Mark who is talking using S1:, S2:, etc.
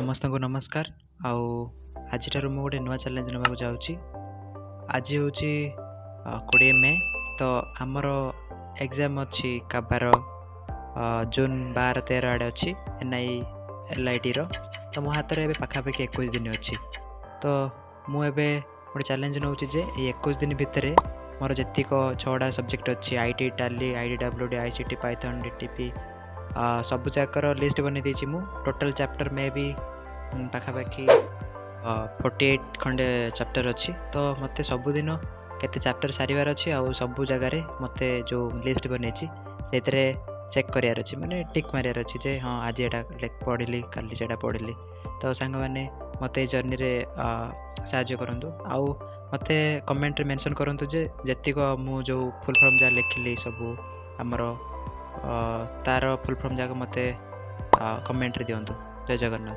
S1: ସମସ୍ତଙ୍କୁ ନମସ୍କାର। ଆଉ ଆଜିଠାରୁ ମୁଁ ଗୋଟେ ନୂଆ ଚ୍ୟାଲେଞ୍ଜ ନେବାକୁ ଯାଉଛି। ଆଜି ହେଉଛି 20 ମେ। ତ ଆମର ଏକ୍ଜାମ୍ ଅଛି କାବାର ଜୁନ୍ 12-13 ଆଡ଼େ ଅଛି NILITର। ତ ମୋ ହାତରେ ଏବେ ପାଖାପାଖି 21 ଦିନ ଅଛି। ତ ମୁଁ ଏବେ ଗୋଟେ ଚ୍ୟାଲେଞ୍ଜ ନେଉଛି ଯେ ଏଇ 21 ଦିନ ଭିତରେ ମୋର ଯେତିକ 6ଟା ସବଜେକ୍ଟ ଅଛି IT, Tally, IDWD, ICT, Python, DTP ସବୁ ଯାକର ଲିଷ୍ଟ ବନେଇ ଦେଇଛି। ମୁଁ ଟୋଟାଲ୍ ଚାପ୍ଟର ମେ ବି ପାଖାପାଖି 48 ଖଣ୍ଡେ ଚାପ୍ଟର ଅଛି। ତ ମୋତେ ସବୁଦିନ କେତେ ଚାପ୍ଟର ସାରିବାର ଅଛି, ଆଉ ସବୁ ଜାଗାରେ ମୋତେ ଯେଉଁ ଲିଷ୍ଟ ବନେଇଛି ସେଇଥିରେ ଚେକ୍ କରିବାର ଅଛି, ମାନେ ଟିକ୍ ମାରିବାର ଅଛି ଯେ ହଁ ଆଜି ଏଇଟା ପଢ଼ିଲି, କାଲି ସେଇଟା ପଢ଼ିଲି। ତ ସାଙ୍ଗମାନେ ମୋତେ ଏଇ ଜର୍ଣ୍ଣିରେ ସାହାଯ୍ୟ କରନ୍ତୁ, ଆଉ ମୋତେ କମେଣ୍ଟରେ ମେନସନ୍ କରନ୍ତୁ ଯେ ଯେତିକ ମୁଁ ଯେଉଁ ଫୁଲ୍ ଫର୍ମ ଯାହା ଲେଖିଲି ସବୁ ଆମର ତାର ଫୁଲ୍ ଫର୍ମ ଯାକ ମୋତେ କମେଣ୍ଟରେ ଦିଅନ୍ତୁ। ଜୟ ଜଗନ୍ନାଥ।